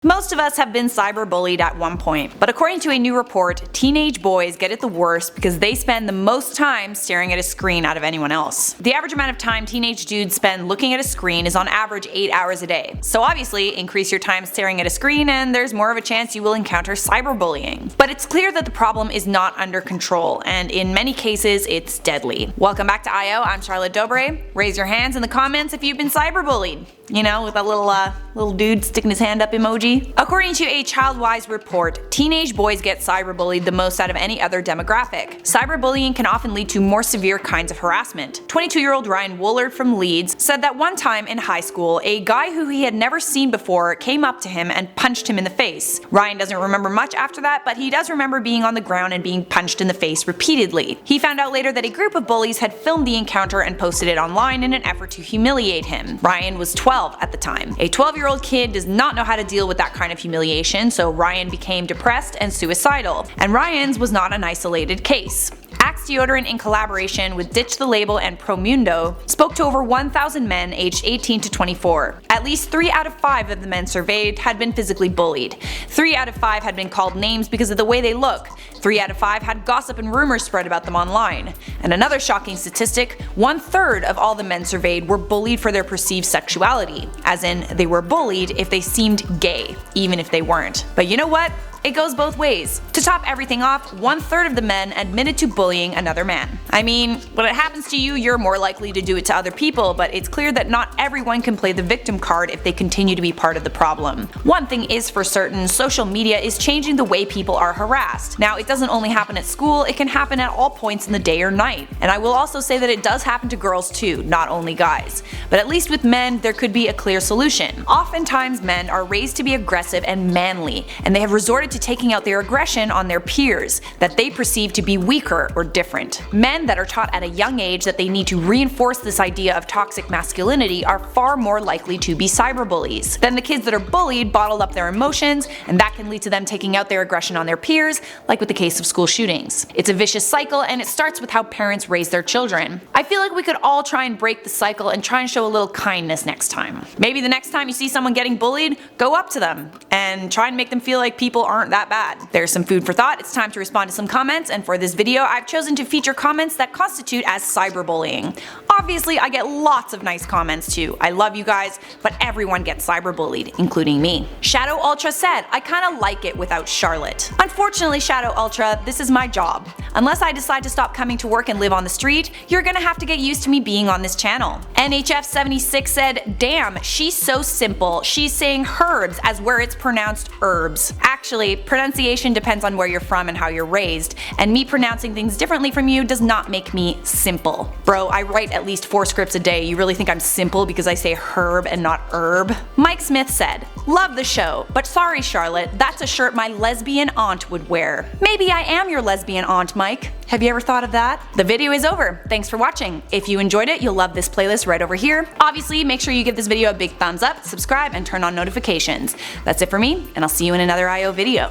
Most of us have been cyberbullied at one point, but according to a new report, teenage boys get it the worst because they spend the most time staring at a screen out of anyone else. The average amount of time teenage dudes spend looking at a screen is on average 8 hours a day. So obviously, increase your time staring at a screen and there's more of a chance you will encounter cyberbullying. But it's clear that the problem is not under control, and in many cases, it's deadly. Welcome back to IO, I'm Charlotte Dobre. Raise your hands in the comments if you've been cyberbullied. You know, with a little dude sticking his hand up emoji. According to a ChildWise report, teenage boys get cyberbullied the most out of any other demographic. Cyberbullying can often lead to more severe kinds of harassment. 22-year-old Ryan Woolard from Leeds said that one time in high school, a guy who he had never seen before came up to him and punched him in the face. Ryan doesn't remember much after that, but he does remember being on the ground and being punched in the face repeatedly. He found out later that a group of bullies had filmed the encounter and posted it online in an effort to humiliate him. Ryan was 12 at the time. A 12-year-old kid does not know how to deal with that kind of humiliation, so Ryan became depressed and suicidal. And Ryan's was not an isolated case. Axe Deodorant, in collaboration with Ditch the Label and Promundo, spoke to over 1,000 men aged 18 to 24. At least 3 out of 5 of the men surveyed had been physically bullied. 3 out of 5 had been called names because of the way they look. 3 out of 5 had gossip and rumors spread about them online. And another shocking statistic, 1/3 of all the men surveyed were bullied for their perceived sexuality, as in they were bullied if they seemed gay, even if they weren't. But you know what? It goes both ways. To top everything off, 1/3 of the men admitted to bullying another man. I mean, when it happens to you, you're more likely to do it to other people, but it's clear that not everyone can play the victim card if they continue to be part of the problem. One thing is for certain, social media is changing the way people are harassed. Now, it doesn't only happen at school, it can happen at all points in the day or night. And I will also say that it does happen to girls too, not only guys. But at least with men, there could be a clear solution. Oftentimes men are raised to be aggressive and manly, and they have resorted to taking out their aggression on their peers that they perceive to be weaker or different. Men that are taught at a young age that they need to reinforce this idea of toxic masculinity are far more likely to be cyberbullies. Then the kids that are bullied bottle up their emotions, and that can lead to them taking out their aggression on their peers, like with the case of school shootings. It's a vicious cycle, and it starts with how parents raise their children. I feel like we could all try and break the cycle and try and show a little kindness next time. Maybe the next time you see someone getting bullied, go up to them and try and make them feel like people aren't that bad. There's some food for thought. It's time to respond to some comments, and for this video I've chosen to feature comments that constitute as cyberbullying. Obviously I get lots of nice comments too. I love you guys, but everyone gets cyberbullied, including me. Shadow Ultra said, I kinda like it without Charlotte. Unfortunately, Shadow Ultra, this is my job. Unless I decide to stop coming to work and live on the street, you're gonna have to get used to me being on this channel. NHF76 said, damn, she's so simple. She's saying herbs as where it's pronounced herbs. Actually, pronunciation depends on where you're from and how you're raised, and me pronouncing things differently from you does not make me simple. Bro, I write at least 4 scripts a day. You really think I'm simple because I say herb and not herb? Mike Smith said, love the show, but sorry Charlotte, that's a shirt my lesbian aunt would wear. Maybe I am your lesbian aunt, Mike. Have you ever thought of that? The video is over. Thanks for watching. If you enjoyed it, you'll love this playlist right over here. Obviously, make sure you give this video a big thumbs up, subscribe, and turn on notifications. That's it for me, and I'll see you in another IO video.